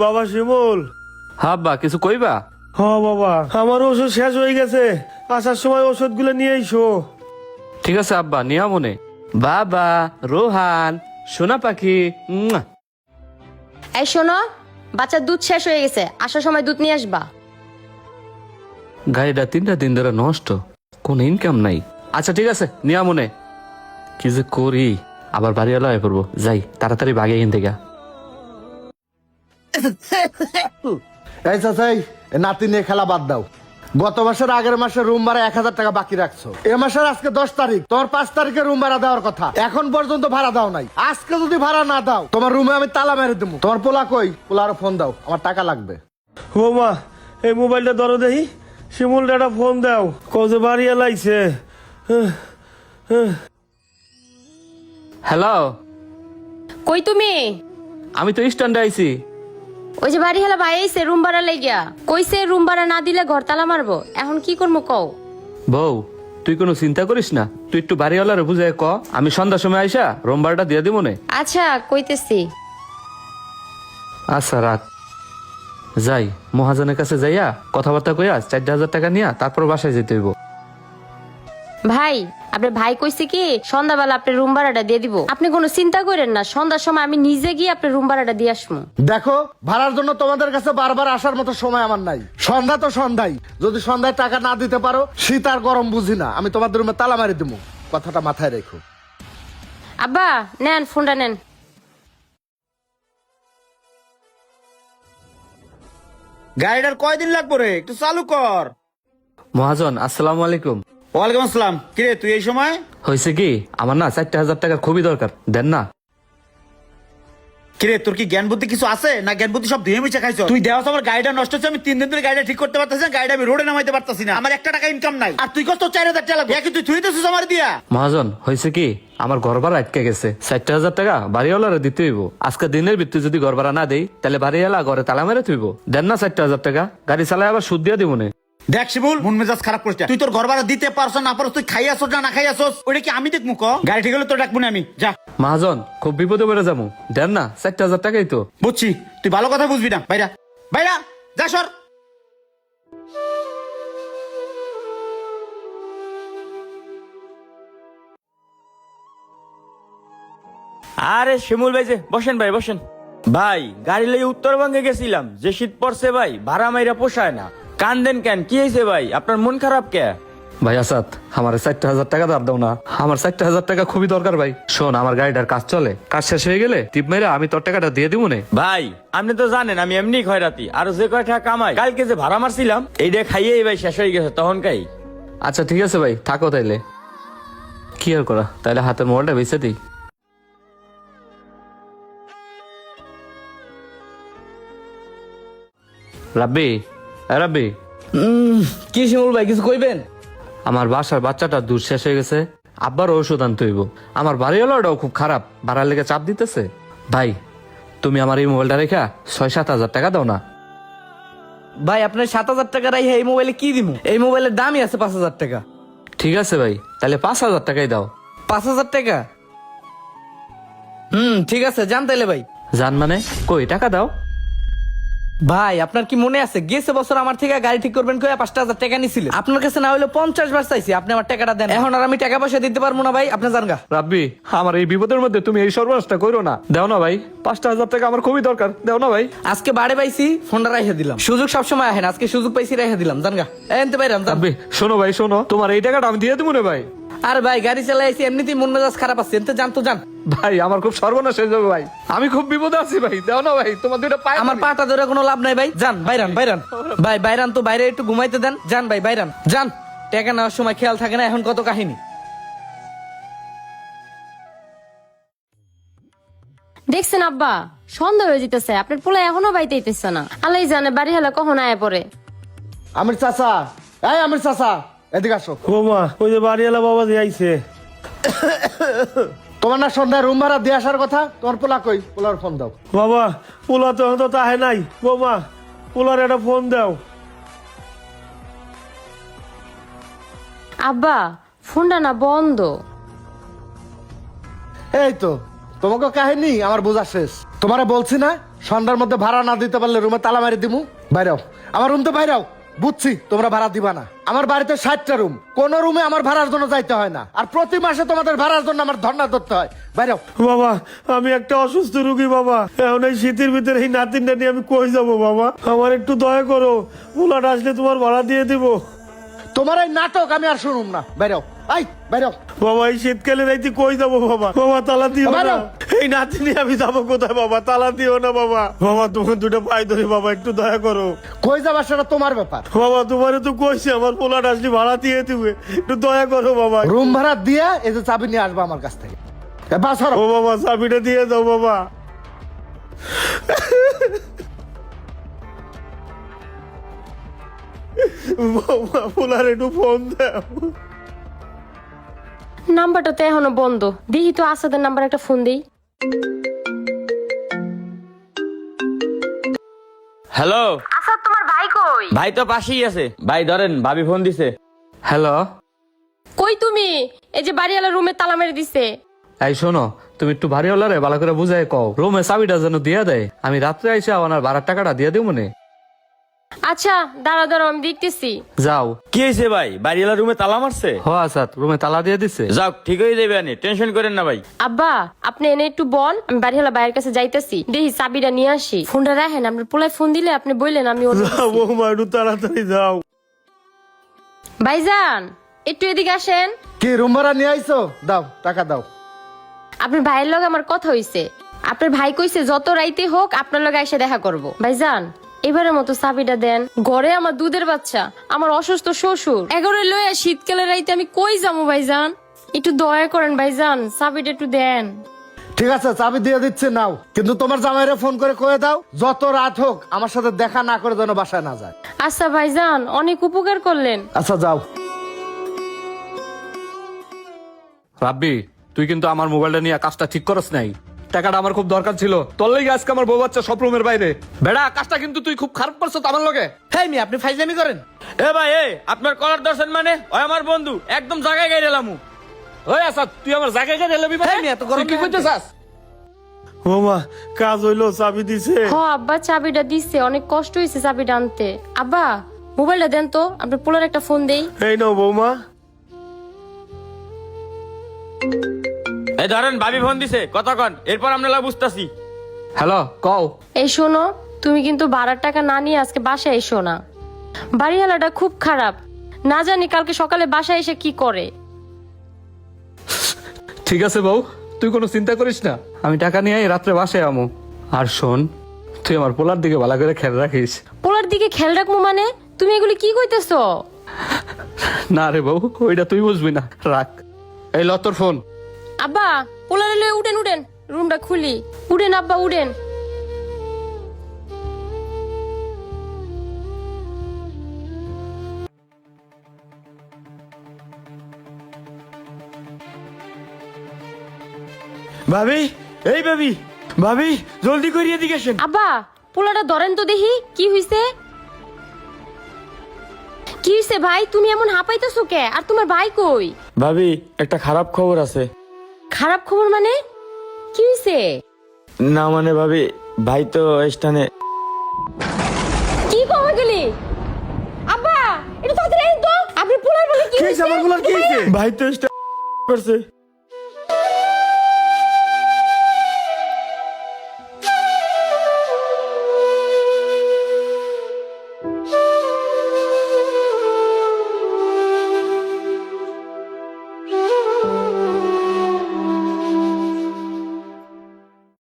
বাবা শিমুল। হ্যাঁ আব্বা, কিছু কইবা? বাবা, আমার ওষুধ শেষ হয়ে গেছে, আসার সময় ওষুধ গুলো নিয়ে এসো। ঠিক আছে আব্বা, নিয়া মনে। বাবা, রোহান, সোনা পাখি। এই শোনো, বাচ্চার দুধ শেষ হয়ে গেছে, আসার সময় দুধ নিয়ে আসবা। গাড়িটা 3টা দিন ধরে নষ্ট, কোনো ইনকাম নাই। আচ্ছা ঠিক আছে, নিয়া মনে। কি যে করি, আবার বাড়িওয়ালা হয়ে পড়বো। যাই তাড়াতাড়ি ভাগে এখান থেকে। এই চাচাই, নাতি নিয়ে খেলা বাদ দাও। গত মাসের আগের মাসে রুম ভাড়া 1000 টাকা বাকি রাখছো। এ মাসের আজকে 10 তারিখ, তোমার 5 তারিখে রুম ভাড়া দেওয়ার কথা, এখন পর্যন্ত ভাড়া দাও নাই। আজকে যদি ভাড়া না দাও, তোমার রুমে আমি তালা মেরে দেবো। তোমার পোলা কই? পোলার ফোন দাও, আমার টাকা লাগবে। বৌমা, এই মোবাইলটা ধরো দেখি। শিমুল একটা ফোন দাও, কত বাড়ি এলাইছে। হ্যালো, কই তুমি? আমি তো স্ট্যান্ডে আইছি। ওই যে বাড়ি হেলা ভাই আইছে রুম ভাড়া লেগিয়া, কইছে রুম ভাড়া না দিলে ঘর তালা মারবো। এখন কি করবো কও? বউ, তুই কোনো চিন্তা করিস না, তুই একটু বাড়িওয়ালারে বুঝাই ক, আমি সন্ধ্যার সময় আইসা রুম ভাড়াটা দিয়ে দিব মনে। আচ্ছা কইতেছি। আচ্ছা রাখ। যাই মহাজনের কাছে যাইয়া কথাবার্তা কইয়া 4000 টাকা নিয়া তারপর বাসায় যেতে হইব। ভাই, আপনার ভাই কইছে কি সন্ধ্যাবেলা আপনার রুম ভাড়াটা দিয়ে দিব। আপনি কোনো চিন্তা করেন না, সন্ধ্যার সময় আমি নিজে গিয়ে আপনার রুম ভাড়াটা দিয়ে আসবো। দেখো, ভাড়ার জন্য তোমাদের কাছে বারবার আসার মতো সময় আমার নাই। সন্ধ্যা তো সন্ধ্যাই, যদি সন্ধ্যায় টাকা না দিতে পারো, শীত আর গরম বুঝি না, আমি তোমাদের রুমে তালা মারি দেবো। কথাটা মাথায় রেখো। আব্বা নেন ফোনটা নেন। গাড়িটার কয়দিন লাগবো রে? একটু চালু কর। মহাজন আসসালামু আলাইকুম। ওয়ালাইকুম আসসালাম। কিরে তুই এই সময়? হয়েছে কি, আমার না 4000 টাকা খুবই দরকার, দেন না। কিরে তোর কি জ্ঞান বুদ্ধি কিছু আছে না? জ্ঞান বুদ্ধি সব ধুয়ে মিশে খাইছো তুই। দেওয়া আমার গাড়িটা নষ্ট হচ্ছে, আমি 3 দিন ধরে গাড়িটা ঠিক করতে পারতেছি না, গাড়িটা আমি রোডে নামাইতে পারতেছি না, আমার 1 টাকা ইনকাম নাই। আর তুই কত 4000 টাকা লাগবে? তুই থুই দিছিস আমার দিয়া। মহাজন হয়েছে কি, আমার ঘর ভাড়া আটকে গেছে, 4000 টাকা বাড়িওয়ালারে দিতে হইব। আজকে দিনের ভিত্তি যদি ঘর ভাড়া না দেই, তাহলে বাড়িওয়ালা ঘরে তালা মেরে থইব। দেন না 4000 টাকা, গাড়ি চালায় আবার সুদ দিয়ে দিব নে। দেখ শিবুল, মন মেজাজ খারাপ করিস না। তুই তোর ঘর ভাড়া দিতে পারছ না পারছ, তুই খাইয়াছস না খাইয়াছস, ওটা কি আমি দেখবো? গাড়ি ঠিক হলে তোর ডাকবো না আমি। যা। মহাজন খুব বিপদে পড়ে যাবো, দেন না 4000 টাকাই তো। বুঝছি, তুই ভালো কথা বুঝবি না। বাইরা বাইরা যা, সর। আরে শিমুল ভাই যে, বসেন ভাই বসেন। ভাই গাড়ি লই উত্তরবঙ্গে গেছিলাম, যে শীত পড়ছে ভাই, ভাড়া মাইরা পোষায় না। কান্দেন কেন, কি হয়েছে ভাই? আপনার মন খারাপ কে? ভাই আসাদ, আমার 4000 টাকা দাও না, আমার 4000 টাকা খুবই দরকার ভাই। শোন, আমার গাড়িটার কাজ চলে, কাজ শেষ হয়ে গেলে টিপ মেরে আমি তোর টাকাটা দিয়ে দিব নে। ভাই আপনি তো জানেন আমি এমনি খয়রাতি, আর যে কয় টাকা কামাই, কালকে যে ভাড়া মারছিলাম এইটা খাইয়েই ভাই শেষ হয়ে গেছে তখন কাই। আচ্ছা ঠিক আছে ভাই, থাকো তাইলে। কি আর করা, তাইলে হাতের মোবাইলটা বেঁচে দিই। রাব্বি, রাব্বি। কি শিমুল ভাই, কিছু কইবেন? আমার বাসার বাচ্চাটা দুধ শেষ হয়ে গেছে, আব্বার ওষুধ আনতে হইব। আমার বাড়িওয়ালাটাও খুব খারাপ, ভাড়ার লেগে চাপ দিতেছে। ভাই তুমি আমার এই মোবাইলটা রেখা 6-7 হাজার টাকা দাও না। ভাই আপনার 7000 টাকা রাইহা এই মোবাইলে কি দিমু? এই মোবাইলের দামই আছে 5000 টাকা। ঠিক আছে ভাই, তাহলে 5000 টাকাই দাও। 5000 টাকা? ঠিক আছে, যান তাইলে ভাই। জান মানে কই, টাকা দাও। ভাই আপনার কি মনে আছে গেছে বছর আমার থেকে গাড়ি ঠিক করবেন কইয়া 5000 টাকা নিছিলেন? আপনার কাছে না হইলো 50 বার চাইছি, আপনি আমার টাকাটা দেন। এখন আর আমি টাকা পয়সা দিতে পারবো না ভাই, আপনি যান গা। রাব্বি, আমার এই বিপদের মধ্যে তুমি এই সর্বনাশটা করো না, দাও না ভাই। 5000 টাকা আমার খুবই দরকার, দাও না ভাই। আজকে বাড়ে পাইছি, ফোনটা রাইখা দিলাম। সুযোগ সবসময় আহেন, আজকে সুযোগ পাইছি রাইখা দিলাম, জান গা। এনতে বাইরাম যান। রাব্বি শোনো ভাই, শোনো, তোমার এই টাকাটা আমি দিয়ে দেবো না ভাই। আরে ভাই গাড়ি চালাইছি, এমনিতেই মন মেজাজ খারাপ আছে, এনতে যান তো যান। ভাই আমার খুব সর্বনাশ হয়ে যাবে ভাই, আমি খুব বিপদে আছি ভাই, দাও না ভাই, তোমার দুইটা পায়ে আমার পাটা ধরে কোনো লাভ নাই ভাই, যান বাইরান বাইরান। ভাই বাইরান তো, বাইরে একটু ঘুমাইতে দেন, যান ভাই বাইরান যান। টাকা নেওয়ার সময় খেয়াল থাকে না, এখন কত কাহিনী। দেখছেন আব্বা, সন্ধ্যা হয়ে যেতেছে, আপনার পোলা এখনো বাইতে আইতেছে না। আল্লাহ জানে বাড়ি হেলা কখন আয়া পড়ে। আমির চাচা, এই আমির চাচা, এদিকে আসো। বৌমা, ওই যে বাড়িওয়ালা বাবা দিয়ে আইছে। তোমার না সন্ধ্যায় রুম ভাড়া দিয়ে আসার কথা, তোমার পোলা কই? পোলার ফোন দাও। বাবা, পোলা তো এখন তো তাহে নাই। বৌমা, পোলার একটা ফোন দাও। আব্বা ফোনটা না বন্ধ। এই তো তোমাকে কাহিনী আমার বোঝা শেষ। তোমারে বলছি না সন্ধ্যার মধ্যে ভাড়া না দিতে পারলে রুমে তালা মারি দিমু। বাইরাও, আমার রুম তো বাইরাও। বুঝছি তোমরা ভাড়া দিবা না। আমার বাড়িতে 60টা রুম, কোন রুমে আমার ভাড়ার জন্য যাইতে হয় না। আর প্রতি মাসে তোমাদের ভাড়ার জন্য আমার ধর্ণা ধরতে হয়। বাইরাও। বাবা আমি একটা অসুস্থ রুগী বাবা, এখন এই শীতের ভিতরে এই নাতিনটা নিয়ে আমি কই যাবো বাবা? আমার একটু দয়া করো, পোলাটা আসলে তোমার ভাড়া দিয়ে দিব। তোমার এই নাটক আমি আর শুনুম না। বাইরাও, আই বাইরাও। বাবা এই শীতকালে রাইতে কই যাবো বাবা? বাবা তালা দিও না, বাবা! এই নাতি নিয়ে আমি যাবো কোথায় বাবা? তালা দিও না বাবা। বাবা তোমার দুটো পায়ে ধরে বাবা, একটু দয়া করো কই যাবার সেটা তোমার ব্যাপার। বাবা। তোমারে তো কইছে আমার পোলাটা আসলে ভাড়া দিয়ে দিবে, একটু দয়া করো বাবা। রুম ভাড়া দিয়ে এই যে চাবি নিয়ে আসবা আমার কাছ থেকে। এ বাস হরো। ও বাবা চাবিটা দিয়ে দাও বাবা। বাবা পোলার একটু ফোন দাও। নাম্বারটা তো এখনো বন্ধ। দেখি তো আসাদের নাম্বার একটা ফোন দেই। হ্যালো, আসাদ তোমার ভাই কই? ভাই তো পাশেই আছে। ভাই ধরেন, ভাবি ফোন দিছে। হ্যালো, কই তুমি? এই যে বাড়িওয়ালা রুমে তালা মেরে দিছে। এই শোনো, তুমি একটু বাড়িওয়ালারে ভালো করে বুঝাই কও রুমে চাবিটা যেন দিয়ে দেয়। আমি রাত্রে আইসা আমার ভাড়ার টাকাটা দিয়ে দিব মনে। আচ্ছা দাঁড়াও দাঁড়াও, আমি দেখতেছি। যাও। কি হয়েছে ভাই? বাড়িওয়ালা রুমে তালা মারছে? হ আসাদ, রুমে তালা দিয়ে দিছে। যাও, ঠিক হয়ে যাবে, আনি টেনশন করেন না ভাই। আব্বা আপনি এনে একটু বল, আমি বাড়িওয়ালা বাইরের কাছে যাইতেছি, দেখি চাবিটা নিয়ে আসি। ফোনটা রাখেন, আপনার পোলায় ফোন দিলে আপনি বললেন আমি ওর যাও বৌমা, একটু তাড়াতাড়ি যাও। ভাইজান একটু এদিকে আসেন। কি রুম ভাড়া নিয়ে আইছো? দাও, টাকা দাও। আপনার ভাইয়ের লগে আমার কথা হইছে। আপনার ভাই কইছে যত রাইতে হোক আপনার লগে এসে দেখা করব। ভাইজান এবারের মতো চাবিটা দেন। ঘরে আমার দুধের বাচ্চা, আমার অসুস্থ শ্বশুর, এগরে লইয়া শীতকালে রাইতে আমি কই যাবো? ভাইজান একটু দয়া করেন ভাইজান, চাবিটা একটু দেন। ঠিক আছে, চাবি দিয়ে দিচ্ছে নাও। কিন্তু তোমার জামাইরে ফোন করে কয়ে দাও যত রাত হোক আমার সাথে দেখা না করে যেন বাসায় না যায়। আচ্ছা ভাইজান, অনেক উপকার করলেন। আচ্ছা যাও। রাব্বি, তুই কিন্তু আমার মোবাইলটা নিয়ে কাজটা ঠিক করস নাই। টাকাটা আমার খুব দরকার ছিল, তোর লাগি আজকে আমার বউ বাচ্চা সব রুমের বাইরে। বেড়া কাজটা কিন্তু তুই খুব খারাপ করছো আমার লগে। হ্যাঁ মি, আপনি ফাইজলামি করেন। এ ভাই, আপনার কলার দর্শন মানে ওই আমার বন্ধু, একদম জায়গায় গাইরে লামু। ওই আসাদ, তুই আমার জায়গায় গিয়ে ঢেলাবি মানে? হ্যাঁ, এত গরম তুই কি না করতে চাস? বৌমা কাজ হইলো, চাবি দিছে। হ আব্বা চাবিটা দিচ্ছে, অনেক কষ্ট হয়েছে চাবিটা আনতে। আব্বা মোবাইলটা দেন তো, আপনার পোলার একটা ফোন দেই। এই নাও বৌমা। এই ধরেন, ভাবি ফোন দিছে, কথা কন, এরপর আমরা বুঝতাছি। হ্যালো, কও। এই শোনো, তুমি কিন্তু ভাড়ার টাকা না নিয়ে আজকে বাসায় এসো না। বাড়িওয়ালাটা খুব খারাপ, না জানি কালকে সকালে বাসায় এসে কি করে। ঠিক আছে বউ, তুই কোনো চিন্তা করিস না, আমি টাকা নিয়ে রাত্রে বাসায় আমো। আর শোন, তুই আমার পোলার দিকে ভালো করে খেয়াল রাখিস। পোলার দিকে খেয়াল রাখবো মানে? তুমি এগুলি কি কইতেছ? না রে বউ, ওইটা তুই বুঝবি না, রাখ। এই ল তোর ফোন। আব্বা পোলারে লয়ে উঠেন উঠেন, রুমটা খুলি। উঠেন আব্বা উঠেন। ভাবি, এই ভাবি, ভাবি জলদি করিয়ে দিকে আসেন। আব্বা পোলাটা ধরেন তো দেখি কি হইছে। কি হইছে ভাই? তুমি এমন হাঁপাইতেছো কে? আর তোমার ভাই কই? ভাবি, একটা খারাপ খবর আছে। খারাপ খবর মানে? কি হইছে? না মানে ভাবি, ভাই তো স্থানে। কি কমে গেলি? আব্বা এটা তাড়াতাড়ি আইন তো। আপনি পোলার বলে কি কি হইছে হইছে? আমার পোলার, কি হইছে? ভাই তো স্থানে করছে।